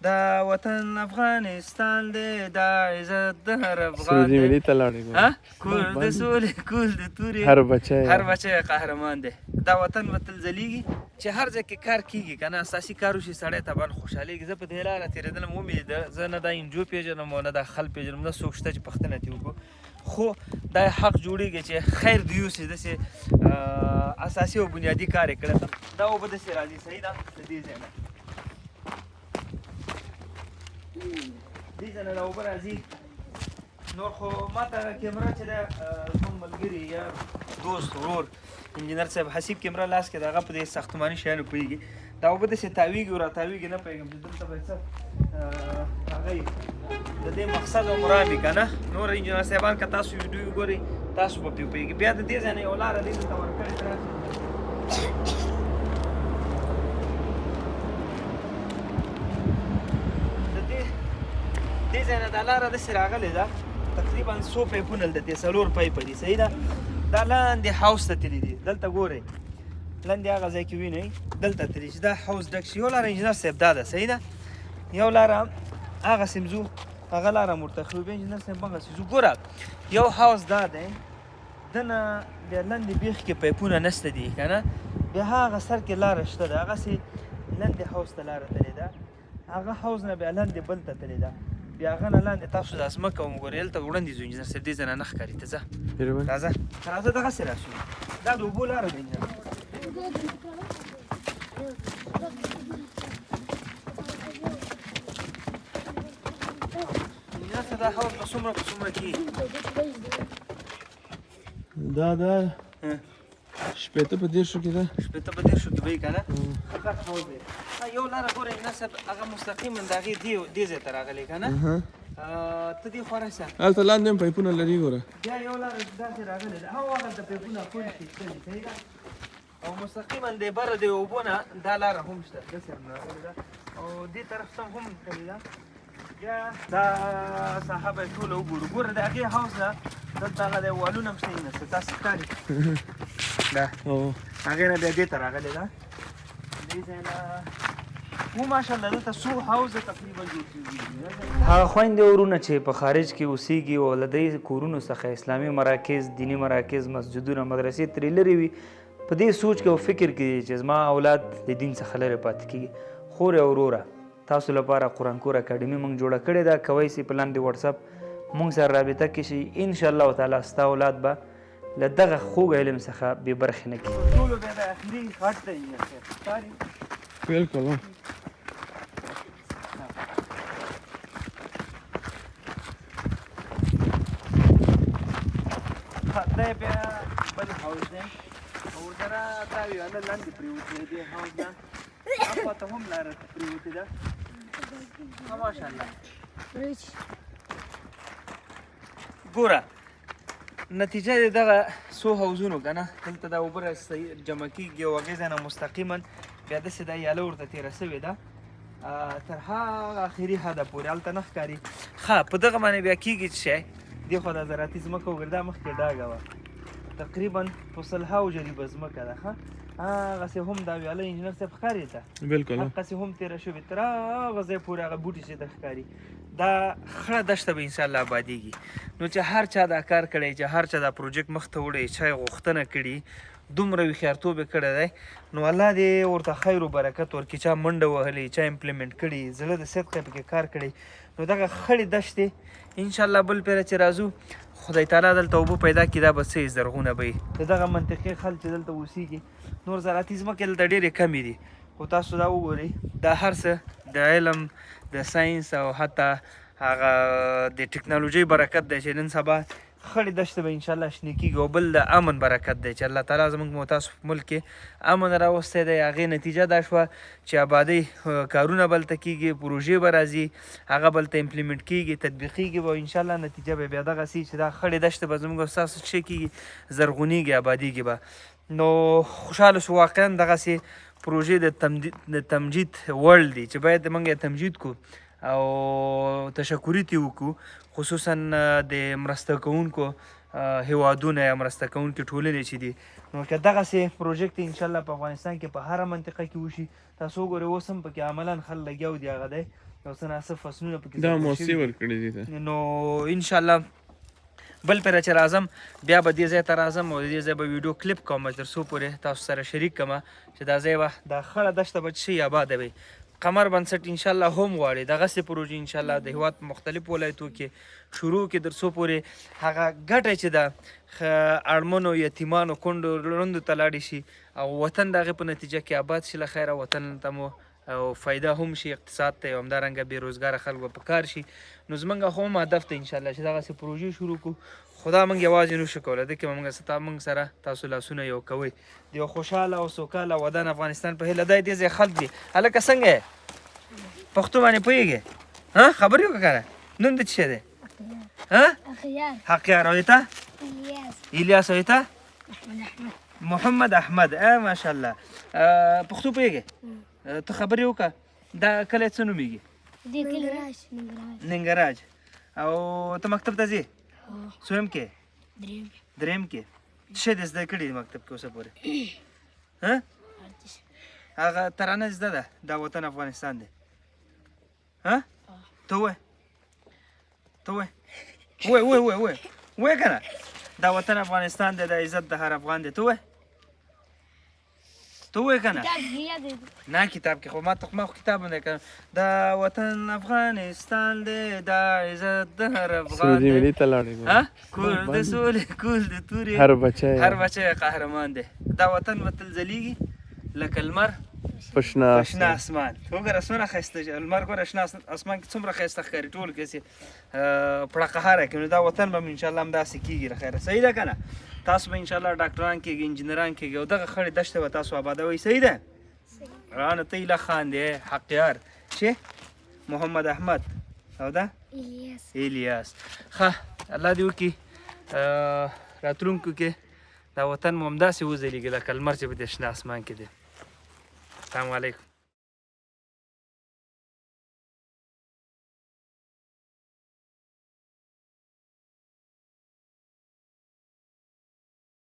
دا وطن افغانستان دی دا عزت د هر افغان سعودي دی ملي ته لاړې ها کور د سولې کول د تورې هر بچی قهرمان دی دا وطن به تل ځلیږي چې هر ځای کې کار کیږي که نه اساسي کار وشي سړی طبعا خوشحالېږي زه په دې لاره تېرېدلم ومې زه نه دا انجو پېژنم او نه دا خل پېژنم نه څوک شته چې پوښتنه ترې وکړو خو دا حق جوړېږي چې خیر د یوسې داسې اساسي او بنیادي کار یې کړی دا اوبه داسې راځي صحیح ده د دې ځای نه دې ځای نه دا اوبه راځي نور خو ما ته کیمره چې ده زموږ ملګري یا دوست ورور انجینر صاحب حسیب کیمره لاس کې د هغه په دې ساختماني شیانو پوهېږي دا اوبه داسې تاویږي او راتاویږي نه پوهېږم چې دلته به څه هغه د دې مقصد او مرام وي که نه نور انجینر صاحبان که تاسو ویډیو ګورئ تاسو به پرې پوهېږئ بیا د دې ځای نه یو لاره دې دلته ورکړې ده دې ځای نه دا لاره داسې راغلې ده تقریبا 100 پایپونه دلته دي 4 پایپه دي صحیح ده دا لاندې حوض ته تللي دي دلته ګورئ لاندې هغه ځای کې وینئ دلته تللي چې دا حوض ډک شي یو لاره انجینر صاحب دا ده صحیح ده یو لاره هغسې م ځو هغه لاره م ورته ښیو بیا انجینر صاحب هغسې ځو ګوره یو حوض دا دی دنه بیا لاندې بیخ کې پایپونه نشته دي که نه بیا هغه سر کې لاره شته ده هغسې لاندې حوض ته لاره تللې ده هغه حوض نه بیا لاندې بل ته تللې ده بیا هغه نه لاندې تاسو دا ځمکه وګورئ هلته وړاندې ځو انجینر صاحب دې ځای نه نه ښکاري ته ځه راځه دغسې راشو دا د اوبو لاره ده انجینر انجینر صاحب دا حوض به څومره په څومره کېږي دا شپېته په دېرشو کې ده شپېته په دېرشو کې به وي که نه ښه حوض دی یو لاره ګوره انجینر صاحب هغه مستقیما د هغې دې ځای ته راغلی که نه ته دې خوا راسه هلته لاندې هم پایپونه لري ګوره بیا یو لاره داسې راغلی ده هغلته پایپونه پورې خیستلي صحیح ده او مستقیما د بره د اوبو نه دا لاره هم شته داسې هم راغلې ده او دې طرف ته هم تللې ده بیا دا ساحه به یې ټوله وګورو ګوره د هغې حوض نه دلته هغه دی والونه هم شته نه ستاسې ښکاري دا هغې نه بیا دې ته راغلې ده دې ځای نه و ماشاءالله دلته څو حوض تقریبا جوړ شوي هغه خویندې ورونه چې په خارج کې اوسېږي او له دې کورونو څخه اسلامي مراکز دیني مراکز مسجدونه مدرسې ترې لرې وي په دې سوچ کې او فکر کې چې زما اولاد د دین څخه لرې پاتې کېږي خورې او وروره تاسو لپاره قرآن کور اکاډمي موږ جوړه کړې ده کوی سي په لاندې وټساپ موږ سره رابطه کې شي انشاءالله تعالی ستا اولاد به له دغه خوږ علم څخه بې برخې نه کړي ټولو بیا د اخري غټ دی بالکل دا بیا بل حوض دی او ورسره دا وي هله لاندې پرېوتی دی دې حوض نه هاخوا ته هم لاره پرېوتې ده ماشاءالله ګوره نتیجه د دغه څو حوضونو که نه دلته دا اوبه جمع کېږي او هغې ځای نه مستقیما بیا داسې دا یاله ورته تېره سوې ده تر هغه اخري حده پورې هلته نه ښکاري ښه په دغه باندې بیا کېږي چې شی دې خوا دا زراعتي ځمکه وګورې دا مخکې ډاګه وه تقریبا په سلهاو جریبه ځمکه ده ښه هغسې هم دا ویاله انجینر صاحب ښکاري ته بالکل هغسې هم تېره شوې تر هغه ځای پورې هغه بوټي چې ته ښکاري دا خړه دشته به انشاءالله آبادېږي نو چې هر چا دا کار کړی چې هر چا دا پروجیکټ مخته وړی چا یې غوښتنه کړي دومره هوښیارتوب یې کړی دی نو الله دې ورته خیر و برکت ورکړي چا منډه وهلې چا امپلیمنټ کړي زړه د صدقه پکې کار کړی نو دغه خړې دشتې انشاءالله بل پیره چې راځو خدای تعالی دلته اوبه پیدا کړي دا به څه زرغونه به وي د دغه منطقې خلک چې دلته اوسېږي نور زراعتي ځمکې دلته ډېرې کمې دي خو تاسو دا وګورئ دا هر څه د علم د ساینس او حتی هغه د ټکنالوژۍ برکت دی چې نن سبا خړې دشته به انشاءالله شنې کېږي او بل د امن برکت دی چې الله تعالی زموږ متاسو ملک کې امن راوستی دی هغې نتیجه دا شوه چې آبادۍ کارونه به هلته کېږي پروژې به راځي هغه به هلته امپلیمنټ کېږي تطبیقېږي به انشاءالله نتیجه به بیا دغسې چې دا خړې دشته به زموږ ستاسو څه کېږي زرغونېږي آبادېږي به نو خوشحاله شو واقعا دغسې پروژې د تمجید وړ دي چې باید موږ یې تمجید کړو او تشکري ترې وکړو خصوصا د مرسته کوونکو هیوادونه یا مرسته کوونکې ټولنې چې دي نو که دغسې پروژیکټ انشاءالله په افغانستان کې په هره منطقه کې وشي تاسو وګورئ اوس هم پکې عملا خلک لګیا دي هغه دی یو څه ناڅه فصلونه پکې دا زرغون موسی شوي دي. ورکړي دي ته. نو انشاءالله بل پره چې راځم بیا به دې ځای ته راځم او دې ځای به ویډیو کلیپ کوم تر څو پورې تاسو سره شریک کړم چې دا ځای به دا خړه دښته به شي آباده وي. قمر بنسټ انشاءالله هم غواړي دغسې پروژې انشاءالله د هېواد په مختلفو ولایتو کې شروع کړي تر څو پورې هغه ګټه چې ده اړمنو یتیمانو کونډو ړوندو ته لاړې شي او وطن د هغې په نتیجه کې آباد شي له خیره وطن ته مو او فایده هم شي اقتصاد ته او همدارنګه بېروزګاره خلک به په کار شي. نو زموږ خو هم هدف دی انشاءالله چې دغسې پروژې شروع کړو خدا موږ یوازې نشو کولی دې کې به موږ سره تاسو لاسونه یو کوئ د یو خوشحاله او سوکاله ودان افغانستان په هیله دی دې ځای خلک دي. هلکه څنګه یې پښتو باندې پوهېږې خبرې وکړه کنه نوم دې څه شی دی حقیار او ته الیاس او ته محمد احمد ماشاءالله پښتو پوهېږې ته خبرې وکړه دا کلی څه نومېږي ننګراج او ته مکتب ته ځې څویم کې دریم کې څه شی دې زده کړي مکتب کې اوسه پورې هغه ترانه زده ده دا وطن افغانستان دی ته ووایه ووایه که نه دا وطن افغانستان دی دا عزت د هر افغان دی ته ووایه که نه نه کتاب کې خو ما خو کتاب نه کړم دا وطن افغانستان دی دا عزت د هر افغان سعودي دی ملي ته لاړې کور د سولې کور د تورې هر بچی هر بچی قهرمان دی دا وطن به تل ځلیږي لکه لمر په شنه شنه اسمان وګوره څومره ښایسته لمر ګوره شنه اسمان کې څومره ښایسته ښکاري ټول کسې پړقه هاره کوي نو دا وطن به انشاءالله همداسې کېږي له خیره صحیح ده که نه تاسو به انشاءالله ډاکټران کېږي انجینران کېږي او دغه خړې دښته به تاسو آبادوئ صحیح ده نو ته ایله خان دی حقیار چې محمد احمد او ده الیاس ښه الله دې وکړي راتلونکو کې دا وطن مو همداسې وځلیږي لکه لمر چې په دې شنه اسمان کې دی السلام علیکم